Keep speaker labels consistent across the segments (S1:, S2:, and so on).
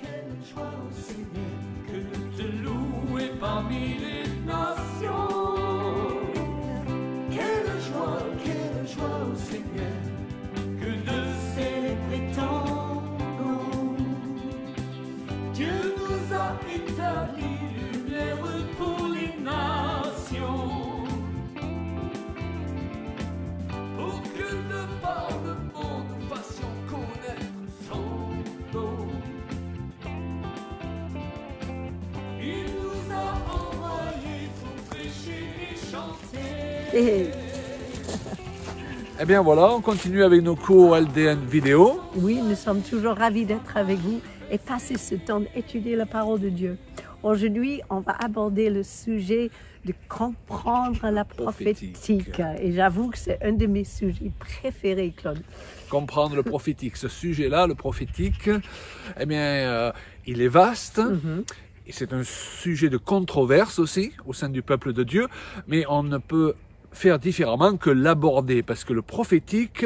S1: quelle joie au Seigneur que de te louer parmi les nations. Quelle joie au Seigneur que de célébrer ton nom. Dieu nous a établi lumière pour les nations, pour que de par le monde nous fassions connaître son nom. Il nous a envoyés pour prêcher et chanter.
S2: Eh bien voilà, on continue avec nos cours LDN vidéo.
S3: Oui, nous sommes toujours ravis d'être avec vous et passer ce temps d'étudier la parole de Dieu. Aujourd'hui, on va aborder le sujet de comprendre la prophétique. Et j'avoue que c'est un de mes sujets préférés, Claude.
S2: Comprendre le prophétique. Ce sujet-là, le prophétique, eh bien, il est vaste. Et c'est un sujet de controverse aussi au sein du peuple de Dieu. Mais on ne peut faire différemment que l'aborder, parce que le prophétique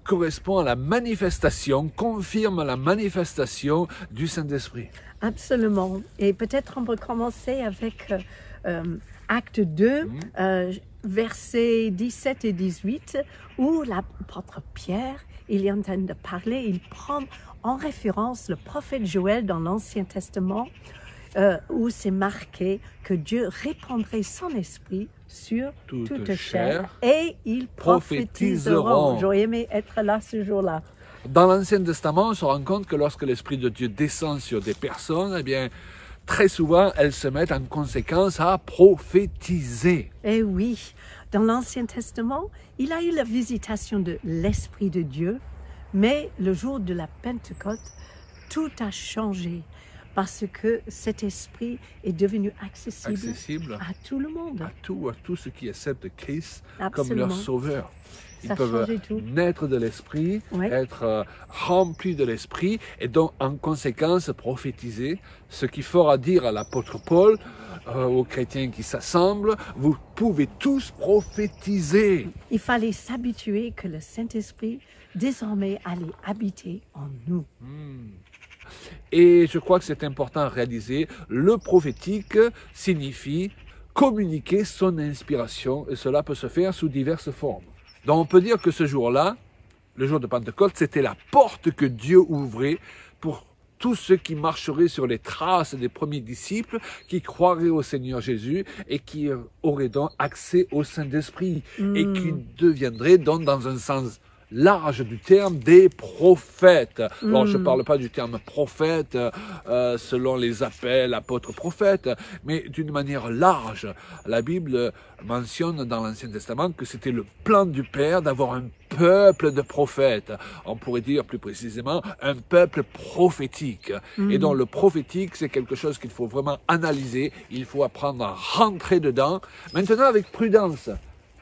S2: correspond à la manifestation, confirme la manifestation du Saint-Esprit.
S3: Absolument. Et peut-être on peut commencer avec Acte 2, versets 17 et 18, où l'apôtre Pierre, il est en train de parler, il prend en référence le prophète Joël dans l'Ancien Testament, où c'est marqué que Dieu répandrait son esprit sur toute chair et ils prophétiseront. J'aurais aimé être là ce jour-là.
S2: Dans l'Ancien Testament, on se rend compte que lorsque l'Esprit de Dieu descend sur des personnes, eh bien, très souvent, elles se mettent en conséquence à prophétiser.
S3: Eh oui, dans l'Ancien Testament, il a eu la visitation de l'Esprit de Dieu, mais le jour de la Pentecôte, tout a changé. Parce que cet esprit est devenu accessible à tout le monde.
S2: À tous ceux qui acceptent Christ
S3: Absolument.
S2: comme leur sauveur. Ils
S3: Ça
S2: peuvent
S3: tout.
S2: naître de l'esprit,
S3: Ouais.
S2: être remplis de l'esprit et donc en conséquence prophétiser, ce qui fera dire à l'apôtre Paul aux chrétiens qui s'assemblent, vous pouvez tous prophétiser.
S3: Il fallait s'habituer que le Saint-Esprit désormais allait habiter en nous.
S2: Et je crois que c'est important à réaliser. Le prophétique signifie communiquer son inspiration et cela peut se faire sous diverses formes. Donc on peut dire que ce jour-là, le jour de Pentecôte, c'était la porte que Dieu ouvrait pour tous ceux qui marcheraient sur les traces des premiers disciples, qui croiraient au Seigneur Jésus et qui auraient donc accès au Saint-Esprit et qui deviendraient donc dans un sens large du terme des prophètes. Alors, je ne parle pas du terme prophète selon les appels apôtres prophètes, mais d'une manière large. La Bible mentionne dans l'Ancien Testament que c'était le plan du Père d'avoir un peuple de prophètes. On pourrait dire plus précisément un peuple prophétique. Et donc le prophétique, c'est quelque chose qu'il faut vraiment analyser. Il faut apprendre à rentrer dedans. Maintenant avec prudence.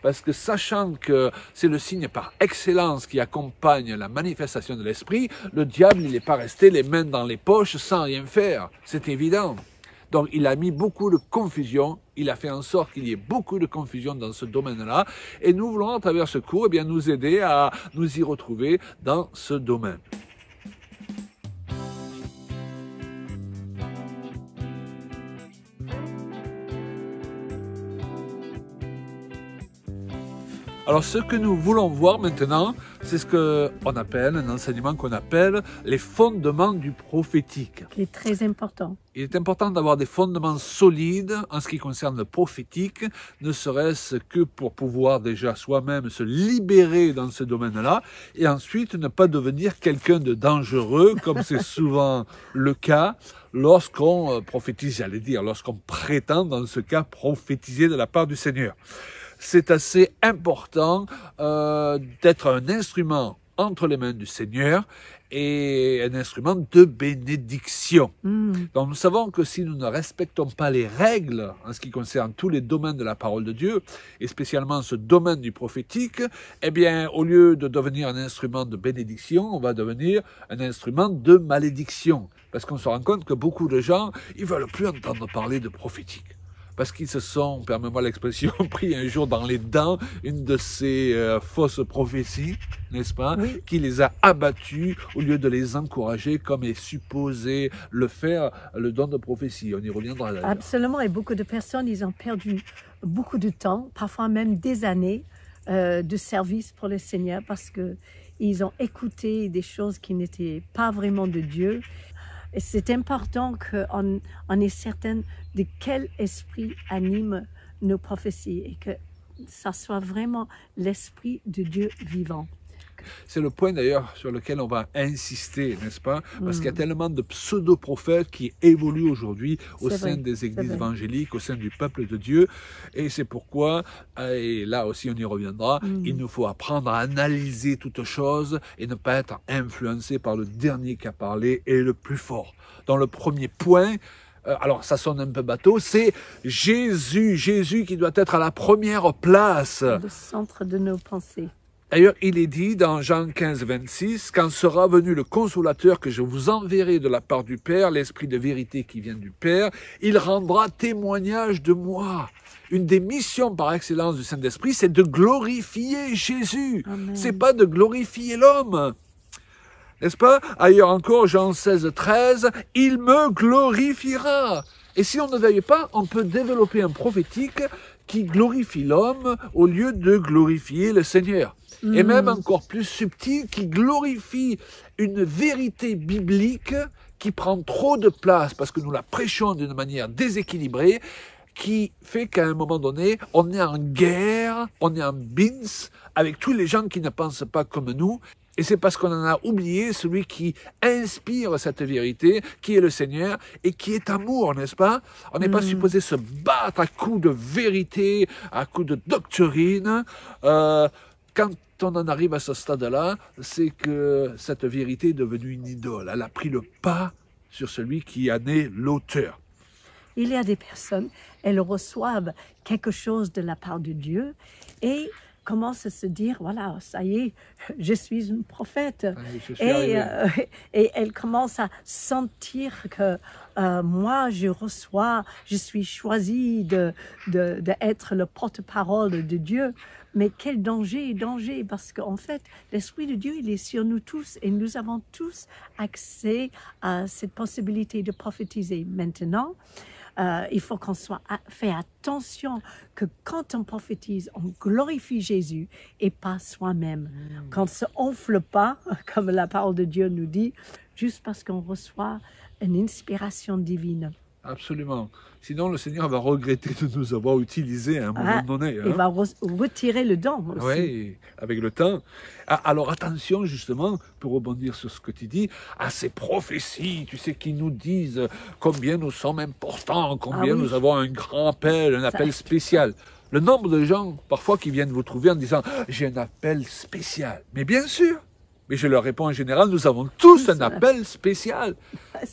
S2: Parce que sachant que c'est le signe par excellence qui accompagne la manifestation de l'esprit, le diable, il n'est pas resté les mains dans les poches sans rien faire. C'est évident. Donc il a mis beaucoup de confusion, il a fait en sorte qu'il y ait beaucoup de confusion dans ce domaine-là. Et nous voulons, à travers ce cours, eh bien, nous aider à nous y retrouver dans ce domaine. Alors ce que nous voulons voir maintenant, c'est ce qu'on appelle, un enseignement qu'on appelle les fondements du prophétique.
S3: Qui est très important.
S2: Il est important d'avoir des fondements solides en ce qui concerne le prophétique, ne serait-ce que pour pouvoir déjà soi-même se libérer dans ce domaine-là, et ensuite ne pas devenir quelqu'un de dangereux, comme c'est souvent le cas lorsqu'on prophétise, j'allais dire, lorsqu'on prétend dans ce cas prophétiser de la part du Seigneur. C'est assez important d'être un instrument entre les mains du Seigneur et un instrument de bénédiction. Donc nous savons que si nous ne respectons pas les règles en ce qui concerne tous les domaines de la parole de Dieu, et spécialement ce domaine du prophétique, eh bien au lieu de devenir un instrument de bénédiction, on va devenir un instrument de malédiction. Parce qu'on se rend compte que beaucoup de gens, ils veulent plus entendre parler de prophétique. parce qu'ils se sont, permets-moi l'expression, pris un jour dans les dents une de ces fausses prophéties, n'est-ce pas,
S3: Oui.
S2: qui les a abattus au lieu de les encourager comme est supposé le faire le don de prophétie. On y reviendra d'ailleurs.
S3: Absolument, et beaucoup de personnes, ils ont perdu beaucoup de temps, parfois même des années de service pour le Seigneur parce qu'ils ont écouté des choses qui n'étaient pas vraiment de Dieu. Et c'est important qu'on est certain de quel esprit anime nos prophéties et que ça soit vraiment l'esprit de Dieu vivant.
S2: C'est le point d'ailleurs sur lequel on va insister, n'est-ce pas? Parce qu'il y a tellement de pseudo-prophètes qui évoluent aujourd'hui au sein des églises évangéliques, au sein du peuple de Dieu. Et c'est pourquoi, et là aussi on y reviendra, il nous faut apprendre à analyser toutes choses et ne pas être influencé par le dernier qui a parlé et le plus fort. Dans le premier point, alors ça sonne un peu bateau, c'est Jésus, Jésus qui doit être à la première place.
S3: Le centre de nos pensées.
S2: D'ailleurs, il est dit dans Jean 15, 26, « Quand sera venu le Consolateur que je vous enverrai de la part du Père, l'Esprit de vérité qui vient du Père, il rendra témoignage de moi. » Une des missions par excellence du Saint-Esprit, c'est de glorifier Jésus. C'est pas de glorifier l'homme. N'est-ce pas? Ailleurs encore, Jean 16, 13, « Il me glorifiera. » Et si on ne veille pas, on peut développer un prophétique qui glorifie l'homme au lieu de glorifier le Seigneur. Et même encore plus subtil, qui glorifie une vérité biblique qui prend trop de place parce que nous la prêchons d'une manière déséquilibrée, qui fait qu'à un moment donné, on est en guerre, on est en bins avec tous les gens qui ne pensent pas comme nous. Et c'est parce qu'on en a oublié celui qui inspire cette vérité, qui est le Seigneur et qui est amour, n'est-ce pas? On n'est pas supposé se battre à coups de vérité, à coups de doctrine. Quand on en arrive à ce stade-là, c'est que cette vérité est devenue une idole. Elle a pris le pas sur celui qui en est l'auteur.
S3: Il y a des personnes, elles reçoivent quelque chose de la part de Dieu et commencent à se dire, voilà, ça y est, je suis une prophète. Et elles commencent à sentir que moi, je reçois, je suis choisie d'être le porte-parole de Dieu. Mais quel danger, parce qu'en fait, l'Esprit de Dieu, il est sur nous tous et nous avons tous accès à cette possibilité de prophétiser. Maintenant, il faut qu'on fait attention que quand on prophétise, on glorifie Jésus et pas soi-même. Qu'on ne se enfle pas, comme la parole de Dieu nous dit, juste parce qu'on reçoit une inspiration divine.
S2: Absolument. Sinon, le Seigneur va regretter de nous avoir utilisés à un moment donné.
S3: Il va retirer le don aussi.
S2: Oui, avec le temps. Alors attention, justement, pour rebondir sur ce que tu dis, à ces prophéties, tu sais, qui nous disent combien nous sommes importants, combien nous avons un grand appel, un appel spécial. Le nombre de gens, parfois, qui viennent vous trouver en disant « j'ai un appel spécial ». Mais bien sûr. Mais je leur réponds en général, nous avons tous un appel spécial.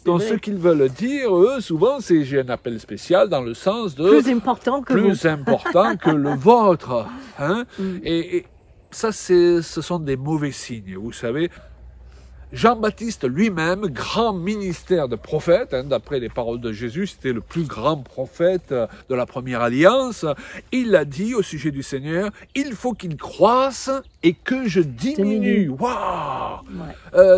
S2: Donc ce qu'ils veulent dire, eux, souvent, c'est j'ai un appel spécial dans le sens de...
S3: Plus important que
S2: le vôtre. Hein? Et ça, ce sont des mauvais signes, vous savez. Jean-Baptiste lui-même, grand ministère de prophète, d'après les paroles de Jésus, c'était le plus grand prophète de la première alliance. Il a dit au sujet du Seigneur, il faut qu'il croisse et que je diminue. Waouh!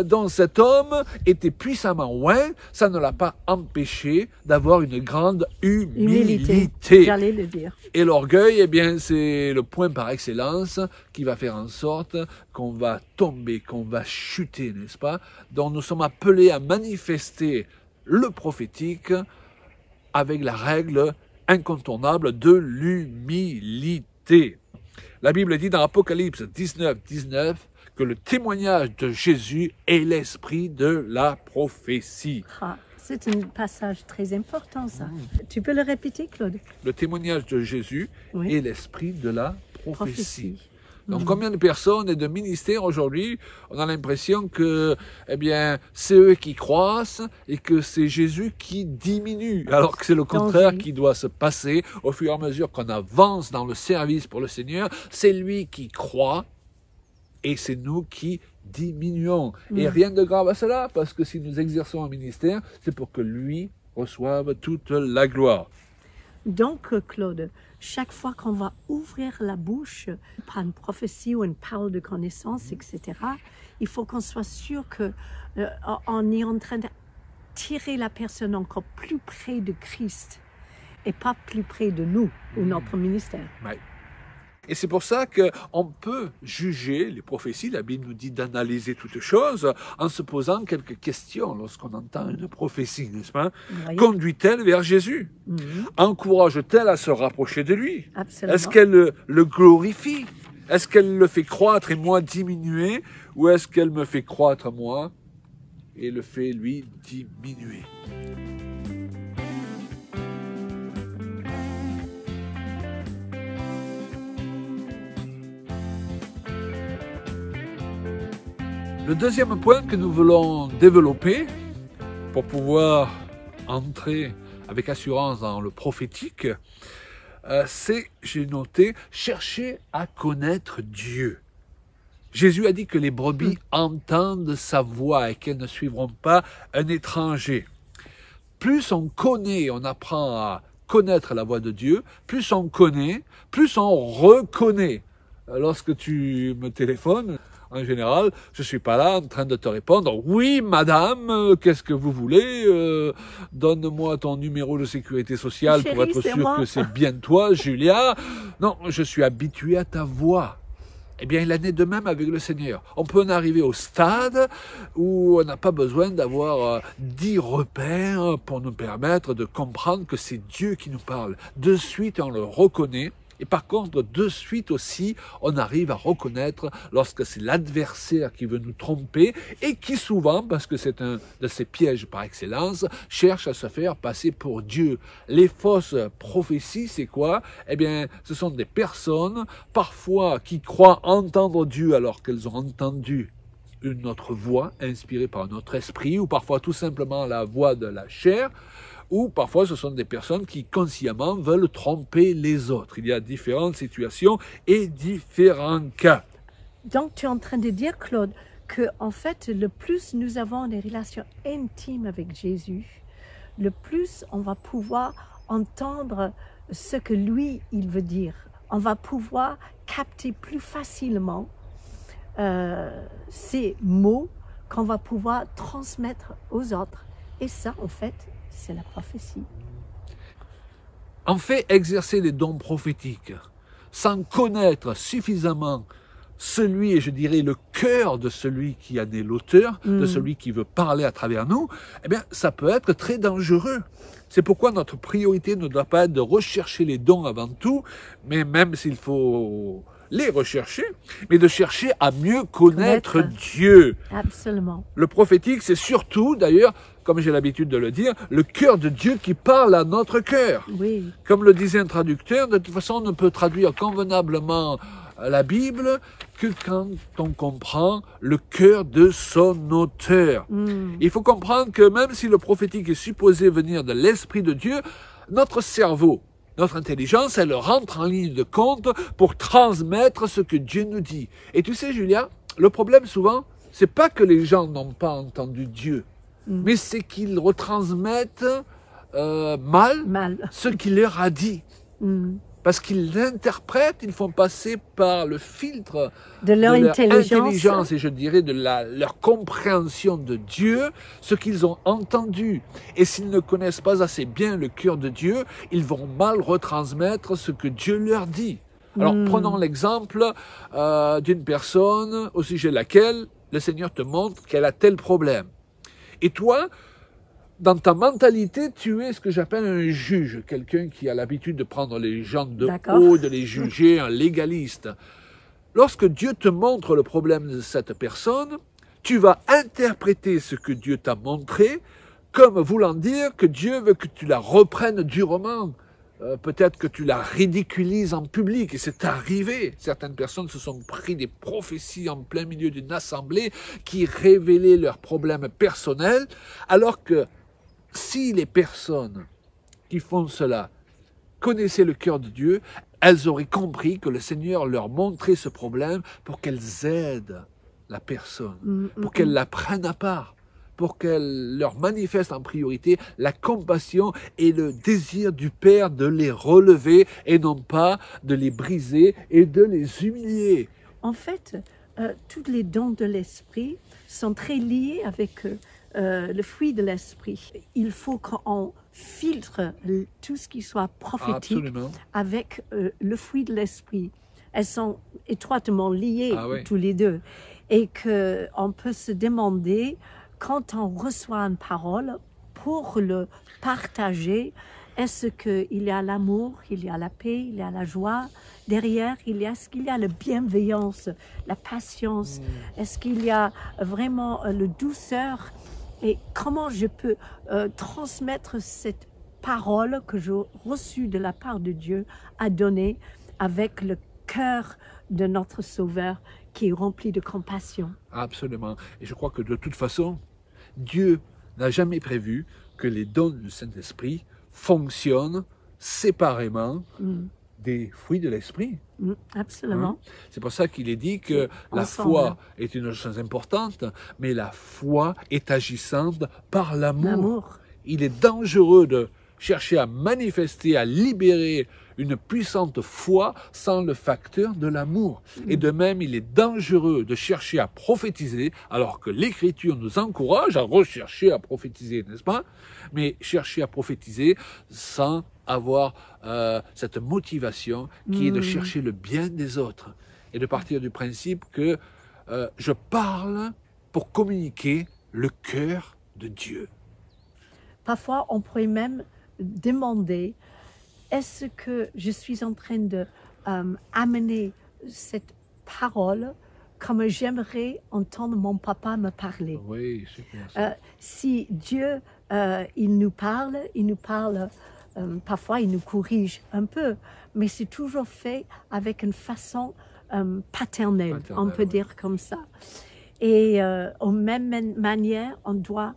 S2: Donc cet homme était puissamment oint, ça ne l'a pas empêché d'avoir une grande humilité.
S3: J'allais le dire.
S2: Et l'orgueil, eh bien, c'est le point par excellence qui va faire en sorte qu'on va tomber, qu'on va chuter, n'est-ce pas? Donc nous sommes appelés à manifester le prophétique avec la règle incontournable de l'humilité. La Bible dit dans Apocalypse 19, 19 que le témoignage de Jésus est l'esprit de la prophétie.
S3: C'est un passage très important, ça. Tu peux le répéter, Claude?
S2: Le témoignage de Jésus est l'esprit de la prophétie. Donc, combien de personnes et de ministères aujourd'hui, on a l'impression que, eh bien, c'est eux qui croissent et que c'est Jésus qui diminue, alors que c'est le contraire qui doit se passer au fur et à mesure qu'on avance dans le service pour le Seigneur. C'est lui qui croit et c'est nous qui diminuons. Et rien de grave à cela, parce que si nous exerçons un ministère, c'est pour que lui reçoive toute la gloire.
S3: Donc, Claude, chaque fois qu'on va ouvrir la bouche par une prophétie ou une parole de connaissance, etc., il faut qu'on soit sûr qu'on est en train de tirer la personne encore plus près de Christ et pas plus près de nous ou notre ministère.
S2: Ouais. Et c'est pour ça qu'on peut juger les prophéties. La Bible nous dit d'analyser toutes choses en se posant quelques questions lorsqu'on entend une prophétie, n'est-ce pas? Conduit-elle vers Jésus? Encourage-t-elle à se rapprocher de lui?
S3: Absolument.
S2: Est-ce qu'elle le glorifie? Est-ce qu'elle le fait croître et moi diminuer? Ou est-ce qu'elle me fait croître moi et le fait lui diminuer? Le deuxième point que nous voulons développer pour pouvoir entrer avec assurance dans le prophétique, c'est, j'ai noté, chercher à connaître Dieu. Jésus a dit que les brebis entendent sa voix et qu'elles ne suivront pas un étranger. Plus on connaît, on apprend à connaître la voix de Dieu, plus on connaît, plus on reconnaît. Lorsque tu me téléphones, en général, je ne suis pas là en train de te répondre « Oui, madame, qu'est-ce que vous voulez donne-moi ton numéro de sécurité sociale pour être sûr que c'est bien toi, Julia. » Non, je suis habitué à ta voix. Eh bien, il en est de même avec le Seigneur. On peut en arriver au stade où on n'a pas besoin d'avoir 10 repères pour nous permettre de comprendre que c'est Dieu qui nous parle. De suite, on le reconnaît. Et par contre, de suite aussi, on arrive à reconnaître lorsque c'est l'adversaire qui veut nous tromper et qui souvent, parce que c'est un de ces pièges par excellence, cherche à se faire passer pour Dieu. Les fausses prophéties, c'est quoi? Eh bien, ce sont des personnes, parfois, qui croient entendre Dieu alors qu'elles ont entendu une autre voix inspirée par un autre esprit, ou parfois tout simplement la voix de la chair, ou parfois ce sont des personnes qui consciemment veulent tromper les autres. Il y a différentes situations et différents cas.
S3: Donc tu es en train de dire, Claude, que en fait, le plus nous avons des relations intimes avec Jésus, le plus on va pouvoir entendre ce que lui, il veut dire. On va pouvoir capter plus facilement ces mots qu'on va pouvoir transmettre aux autres. Et ça, en fait, c'est la prophétie.
S2: En fait, exercer les dons prophétiques sans connaître suffisamment celui, et je dirais le cœur de celui qui en est l'auteur, de celui qui veut parler à travers nous, eh bien, ça peut être très dangereux. C'est pourquoi notre priorité ne doit pas être de rechercher les dons avant tout, mais même s'il faut les rechercher, mais de chercher à mieux connaître Dieu.
S3: Absolument.
S2: Le prophétique, c'est surtout, d'ailleurs, comme j'ai l'habitude de le dire, le cœur de Dieu qui parle à notre cœur.
S3: Oui.
S2: Comme le disait un traducteur, de toute façon, on ne peut traduire convenablement la Bible que quand on comprend le cœur de son auteur. Il faut comprendre que même si le prophétique est supposé venir de l'Esprit de Dieu, notre cerveau, notre intelligence, elle rentre en ligne de compte pour transmettre ce que Dieu nous dit. Et tu sais, Julia, le problème souvent, c'est pas que les gens n'ont pas entendu Dieu, mais c'est qu'ils retransmettent mal ce qu'il leur a dit. Parce qu'ils l'interprètent, ils font passer par le filtre
S3: de leur
S2: intelligence et je dirais de leur compréhension de Dieu, ce qu'ils ont entendu. Et s'ils ne connaissent pas assez bien le cœur de Dieu, ils vont mal retransmettre ce que Dieu leur dit. Alors prenons l'exemple d'une personne au sujet de laquelle le Seigneur te montre qu'elle a tel problème. Et toi, dans ta mentalité, tu es ce que j'appelle un juge, quelqu'un qui a l'habitude de prendre les gens de haut, de les juger, un légaliste. Lorsque Dieu te montre le problème de cette personne, tu vas interpréter ce que Dieu t'a montré comme voulant dire que Dieu veut que tu la reprennes durement. Peut-être que tu la ridiculises en public, et c'est arrivé. Certaines personnes se sont pris des prophéties en plein milieu d'une assemblée qui révélaient leurs problèmes personnels, alors que si les personnes qui font cela connaissaient le cœur de Dieu, elles auraient compris que le Seigneur leur montrait ce problème pour qu'elles aident la personne, pour qu'elles la prennent à part. pour qu'elle leur manifeste en priorité la compassion et le désir du Père de les relever et non pas de les briser et de les humilier.
S3: En fait, tous les dons de l'esprit sont très liés avec le fruit de l'esprit. Il faut qu'on filtre tout ce qui soit prophétique
S2: Absolument.
S3: avec le fruit de l'esprit. Elles sont étroitement liées
S2: Oui.
S3: tous les deux. Et qu'on peut se demander, quand on reçoit une parole, pour le partager, est-ce qu'il y a l'amour, il y a la paix, il y a la joie derrière, est-ce qu'il y a la bienveillance, la patience, est-ce qu'il y a vraiment la douceur, et comment je peux transmettre cette parole que j'ai reçue de la part de Dieu à donner avec le cœur de notre Sauveur qui est rempli de compassion.
S2: Absolument. Et je crois que de toute façon, Dieu n'a jamais prévu que les dons du Saint-Esprit fonctionnent séparément des fruits de l'Esprit.
S3: Absolument.
S2: C'est pour ça qu'il est dit que la
S3: Ensemble.
S2: foi est une chose importante, mais la foi est agissante par l'amour.
S3: L'amour.
S2: Il est dangereux de chercher à manifester, à libérer une puissante foi sans le facteur de l'amour. Et de même, il est dangereux de chercher à prophétiser, alors que l'Écriture nous encourage à rechercher à prophétiser, n'est-ce pas? Mais chercher à prophétiser sans avoir cette motivation qui est de chercher le bien des autres et de partir du principe que je parle pour communiquer le cœur de Dieu.
S3: Parfois, on pourrait même demander, est-ce que je suis en train de amener cette parole comme j'aimerais entendre mon papa me parler?
S2: Oui, c'est bien ça.
S3: Si Dieu, il nous parle, parfois il nous corrige un peu, mais c'est toujours fait avec une façon paternelle, on peut dire comme ça. Et en même manière, on doit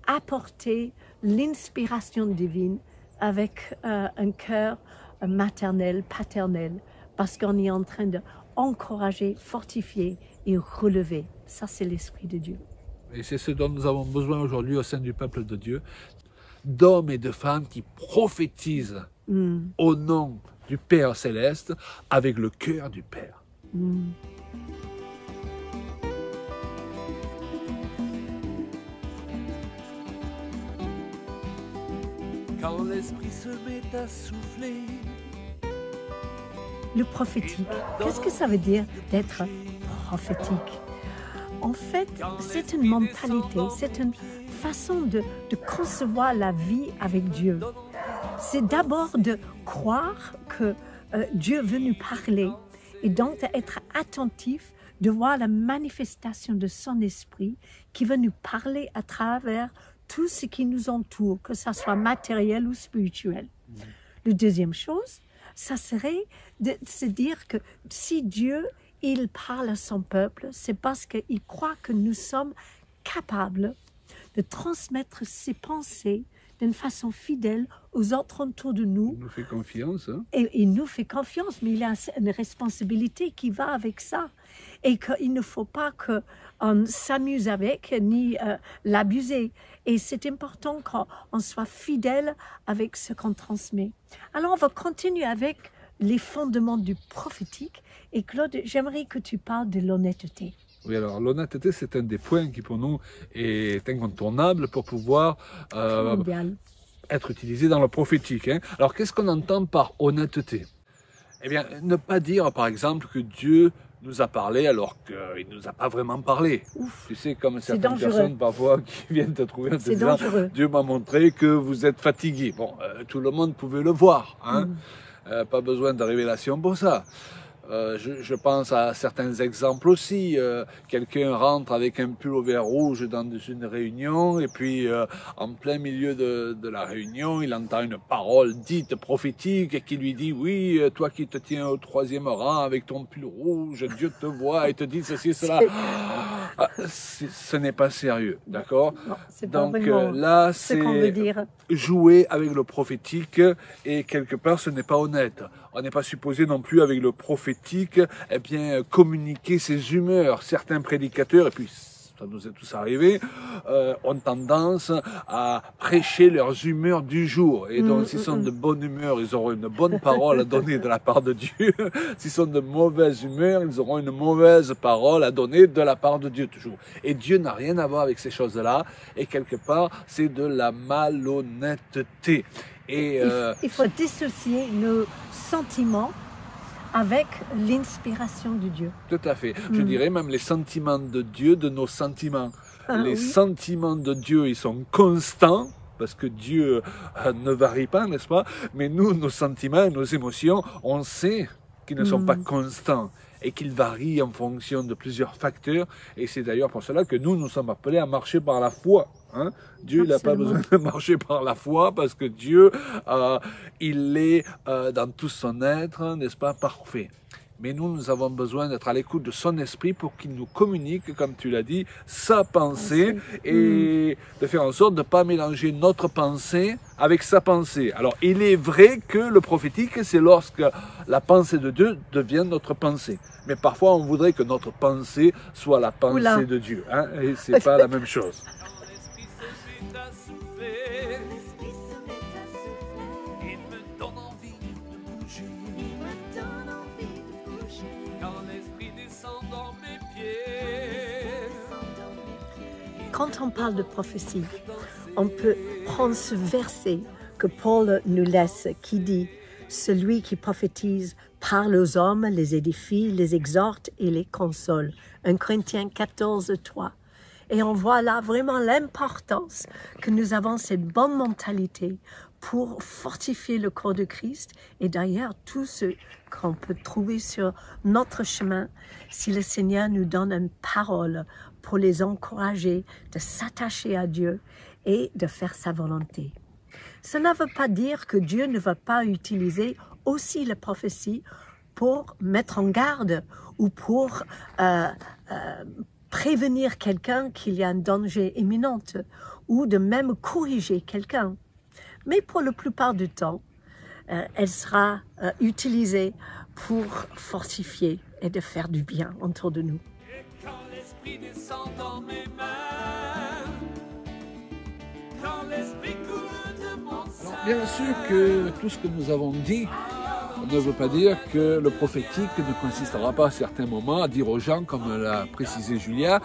S3: apporter l'inspiration divine avec un cœur maternel, paternel, parce qu'on est en train d'encourager, fortifier et relever. Ça, c'est l'Esprit de Dieu.
S2: Et c'est ce dont nous avons besoin aujourd'hui au sein du peuple de Dieu, d'hommes et de femmes qui prophétisent au nom du Père céleste avec le cœur du Père.
S1: Quand l'esprit se met à souffler,
S3: Le prophétique, qu'est-ce que ça veut dire d'être prophétique? En fait, c'est une mentalité, c'est une façon de concevoir la vie avec Dieu. C'est d'abord de croire que Dieu veut nous parler et donc d'être attentif, de voir la manifestation de son esprit qui veut nous parler à travers tout ce qui nous entoure, que ce soit matériel ou spirituel. La deuxième chose, ça serait de se dire que si Dieu, il parle à son peuple, c'est parce qu'il croit que nous sommes capables de transmettre ses pensées d'une façon fidèle aux autres autour de nous.
S2: Il nous fait confiance. Hein?
S3: Et il nous fait confiance, mais il y a une responsabilité qui va avec ça. Et qu'il ne faut pas qu'on s'amuse avec, ni l'abuser. Et c'est important qu'on soit fidèle avec ce qu'on transmet. Alors, on va continuer avec les fondements du prophétique. Et Claude, j'aimerais que tu parles de l'honnêteté.
S2: Oui, alors l'honnêteté, c'est un des points qui pour nous est incontournable pour pouvoir être utilisé dans le prophétique. Hein. Alors, qu'est-ce qu'on entend par honnêteté? Eh bien, ne pas dire, par exemple, que Dieu nous a parlé alors qu'il ne nous a pas vraiment parlé.
S3: Ouf,
S2: tu sais, comme certaines
S3: dangereux.
S2: personnes parfois qui viennent te trouver en te
S3: C'est
S2: disant
S3: dangereux.
S2: Dieu m'a montré que vous êtes fatigué. Bon, tout le monde pouvait le voir. Hein. Pas besoin de révélation pour ça. Je pense à certains exemples aussi. Quelqu'un rentre avec un pull au vert rouge dans une réunion et puis en plein milieu de la réunion, il entend une parole dite prophétique qui lui dit « Oui, toi qui te tiens au 3e rang avec ton pull rouge, Dieu te voit et te dit ceci, cela. » Ce n'est pas sérieux, d'accord? Donc là, c'est jouer avec le prophétique et quelque part, ce n'est pas honnête. On n'est pas supposé non plus avec le prophétique, eh bien, communiquer ses humeurs. Certains prédicateurs, et puis ça nous est tous arrivé, ont tendance à prêcher leurs humeurs du jour. Et donc, s'ils sont de bonne humeur, ils auront une bonne parole à donner de la part de Dieu. S'ils sont de mauvaise humeur, ils auront une mauvaise parole à donner de la part de Dieu toujours. Et Dieu n'a rien à voir avec ces choses-là. Et quelque part, c'est de la malhonnêteté. Et
S3: il faut dissocier nos sentiments avec l'inspiration de Dieu.
S2: tout à fait. Je dirais même les sentiments de Dieu de nos sentiments. Les sentiments de Dieu, ils sont constants, parce que Dieu ne varie pas, n'est-ce pas? Mais nous, nos sentiments, nos émotions, on sait qu'ils ne sont pas constants et qu'ils varient en fonction de plusieurs facteurs. Et c'est d'ailleurs pour cela que nous sommes appelés à marcher par la foi. Hein? Dieu n'a pas besoin de marcher par la foi parce que Dieu, il est dans tout son être, n'est-ce pas, parfait. Mais nous avons besoin d'être à l'écoute de son esprit pour qu'il nous communique, comme tu l'as dit, sa pensée et de faire en sorte de ne pas mélanger notre pensée avec sa pensée. Alors, il est vrai que le prophétique, c'est lorsque la pensée de Dieu devient notre pensée. Mais parfois, on voudrait que notre pensée soit la pensée de Dieu. Hein, et ce n'est pas la même chose.
S3: Quand on parle de prophétie, on peut prendre ce verset que Paul nous laisse qui dit « Celui qui prophétise parle aux hommes, les édifie, les exhorte et les console ». 1 Corinthiens 14, 3. Et on voit là vraiment l'importance que nous avons cette bonne mentalité pour fortifier le corps de Christ. Et d'ailleurs, tout ce qu'on peut trouver sur notre chemin, si le Seigneur nous donne une parole pour les encourager de s'attacher à Dieu et de faire sa volonté. Cela ne veut pas dire que Dieu ne va pas utiliser aussi la prophétie pour mettre en garde ou pour prévenir quelqu'un qu'il y a un danger imminent ou de même corriger quelqu'un. Mais pour la plupart du temps, elle sera utilisée pour fortifier et de faire du bien autour de nous.
S1: Et quand l'esprit descend dans mes mains, quand l'esprit coule de mon sein.
S2: Bien sûr que tout ce que nous avons dit ne veut pas dire que le prophétique ne consistera pas à certains moments à dire aux gens, comme l'a précisé Julia,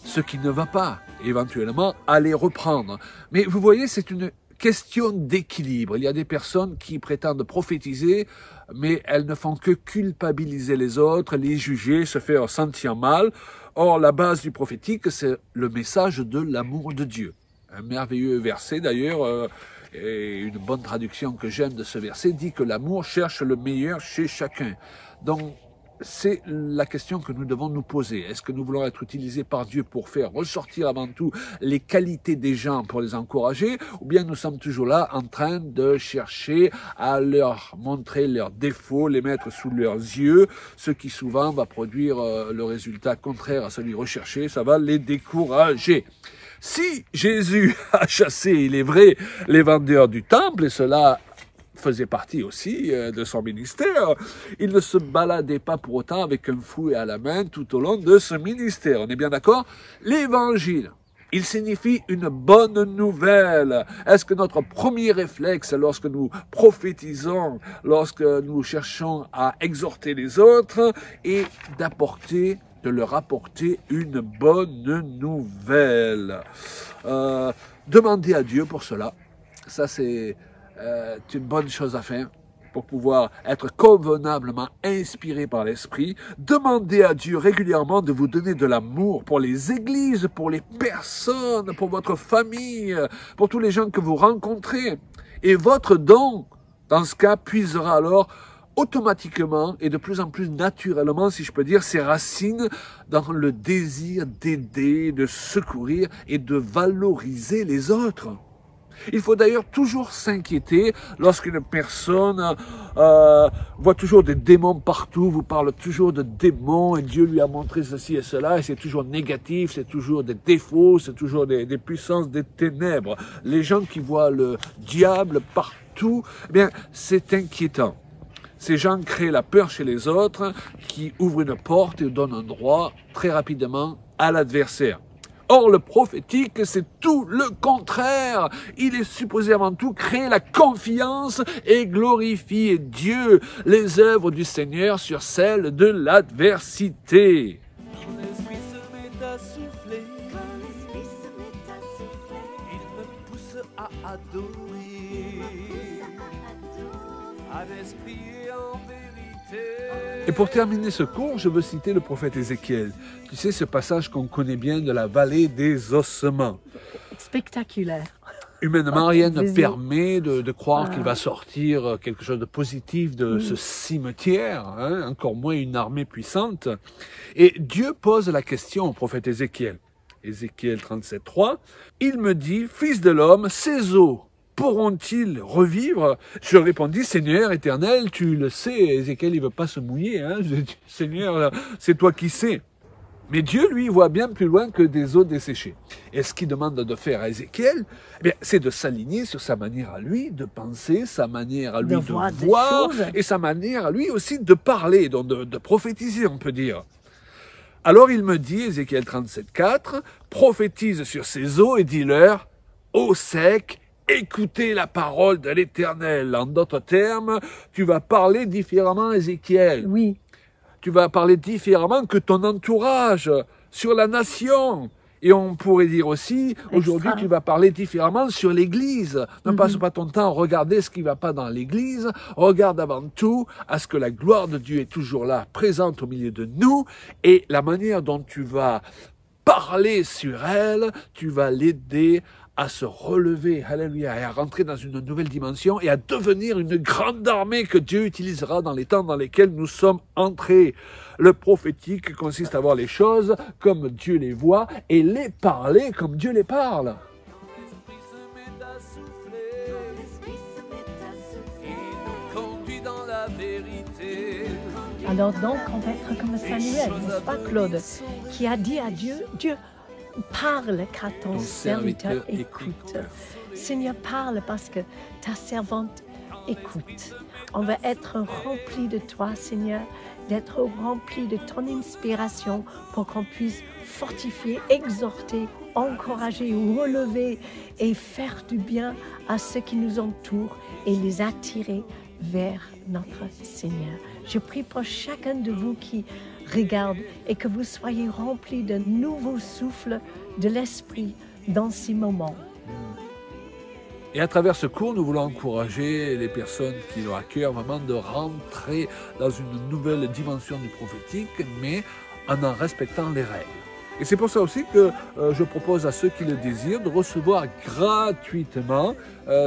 S2: ce qui ne va pas, éventuellement à les reprendre. Mais vous voyez, c'est une question d'équilibre. Il y a des personnes qui prétendent prophétiser, mais elles ne font que culpabiliser les autres, les juger, se faire sentir mal. Or, la base du prophétique, c'est le message de l'amour de Dieu. Un merveilleux verset d'ailleurs, et une bonne traduction que j'aime de ce verset, dit que l'amour cherche le meilleur chez chacun. Donc, c'est la question que nous devons nous poser. Est-ce que nous voulons être utilisés par Dieu pour faire ressortir avant tout les qualités des gens pour les encourager, ou bien nous sommes toujours là en train de chercher à leur montrer leurs défauts, les mettre sous leurs yeux, ce qui souvent va produire le résultat contraire à celui recherché, ça va les décourager. Si Jésus a chassé, il est vrai, les vendeurs du temple, et cela faisait partie aussi de son ministère, il ne se baladait pas pour autant avec un fouet à la main tout au long de ce ministère. On est bien d'accord? L'évangile, il signifie une bonne nouvelle. Est-ce que notre premier réflexe lorsque nous prophétisons, lorsque nous cherchons à exhorter les autres, est de leur apporter une bonne nouvelle? Demandez à Dieu pour cela. Ça, c'est une bonne chose à faire pour pouvoir être convenablement inspiré par l'Esprit. Demandez à Dieu régulièrement de vous donner de l'amour pour les églises, pour les personnes, pour votre famille, pour tous les gens que vous rencontrez. Et votre don, dans ce cas, puisera alors automatiquement et de plus en plus naturellement, si je peux dire, ses racines dans le désir d'aider, de secourir et de valoriser les autres. Il faut d'ailleurs toujours s'inquiéter lorsqu'une personne voit toujours des démons partout, vous parle toujours de démons et Dieu lui a montré ceci et cela et c'est toujours négatif, c'est toujours des défauts, c'est toujours des puissances des ténèbres. Les gens qui voient le diable partout, eh bien c'est inquiétant. Ces gens créent la peur chez les autres qui ouvrent une porte et donnent un droit très rapidement à l'adversaire. Or, le prophétique, c'est tout le contraire. Il est supposé avant tout créer la confiance et glorifier Dieu, les œuvres du Seigneur sur celles de l'adversité.
S1: Quand l'esprit se met à souffler, il me pousse à adorer, à l'esprit et en vérité.
S2: Et pour terminer ce cours, je veux citer le prophète Ézéchiel. Tu sais, ce passage qu'on connaît bien de la vallée des ossements.
S3: Spectaculaire.
S2: Humainement, rien ne
S3: Vas-y.
S2: permet de croire qu'il va sortir quelque chose de positif de ce cimetière, hein, encore moins une armée puissante. Et Dieu pose la question au prophète Ézéchiel. Ézéchiel 37:3, il me dit, fils de l'homme, ces os pourront-ils revivre? Je répondis, Seigneur éternel, tu le sais. Ézéchiel, il veut pas se mouiller, hein. Je dis, Seigneur, c'est toi qui sais. Mais Dieu, lui, voit bien plus loin que des os desséchés. Et ce qu'il demande de faire à Ézéchiel, eh bien, c'est de s'aligner sur sa manière à lui de penser, sa manière à lui
S3: De
S2: de
S3: voir des
S2: voir,
S3: choses.
S2: et sa manière à lui aussi de parler, donc de prophétiser, on peut dire. Alors il me dit, Ézéchiel 37:4, prophétise sur ces eaux et dis-leur, eau sec, écoutez la parole de l'Éternel. En d'autres termes, tu vas parler différemment, Ézéchiel.
S3: Oui,
S2: Tu vas parler différemment que ton entourage sur la nation. Et on pourrait dire aussi, aujourd'hui, tu vas parler différemment sur l'Église. Ne passe pas ton temps à regarder ce qui ne va pas dans l'Église. Regarde avant tout à ce que la gloire de Dieu est toujours là, présente au milieu de nous. Et la manière dont tu vas parler sur elle, tu vas l'aider à se relever, alléluia, et à rentrer dans une nouvelle dimension et à devenir une grande armée que Dieu utilisera dans les temps dans lesquels nous sommes entrés. Le prophétique consiste à voir les choses comme Dieu les voit et les parler comme Dieu les parle.
S1: L'esprit se met à souffler, il nous conduit dans la vérité.
S3: alors donc on va être comme Samuel, n'est-ce pas Claude, qui a dit à Dieu, Dieu, parle car ton serviteur écoute. Seigneur, parle parce que ta servante écoute. On va être rempli de toi, Seigneur, d'être rempli de ton inspiration pour qu'on puisse fortifier, exhorter, encourager, relever et faire du bien à ceux qui nous entourent et les attirer vers notre Seigneur. Je prie pour chacun de vous qui regarde et que vous soyez remplis de nouveaux souffles de l'esprit dans ces moments.
S2: Et à travers ce cours, nous voulons encourager les personnes qui ont à cœur vraiment de rentrer dans une nouvelle dimension du prophétique, mais en respectant les règles. Et c'est pour ça aussi que je propose à ceux qui le désirent de recevoir gratuitement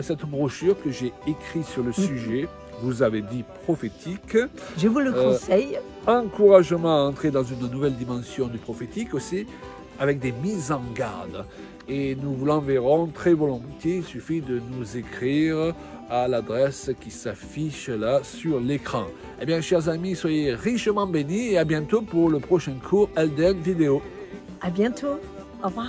S2: cette brochure que j'ai écrite sur le sujet. Vous avez dit prophétique.
S3: Je vous le conseille.
S2: Encouragement à entrer dans une nouvelle dimension du prophétique aussi, avec des mises en garde. Et nous vous l'enverrons très volontiers. Il suffit de nous écrire à l'adresse qui s'affiche là sur l'écran. Eh bien, chers amis, soyez richement bénis et à bientôt pour le prochain cours Elden Vidéo.
S3: À bientôt. Au revoir.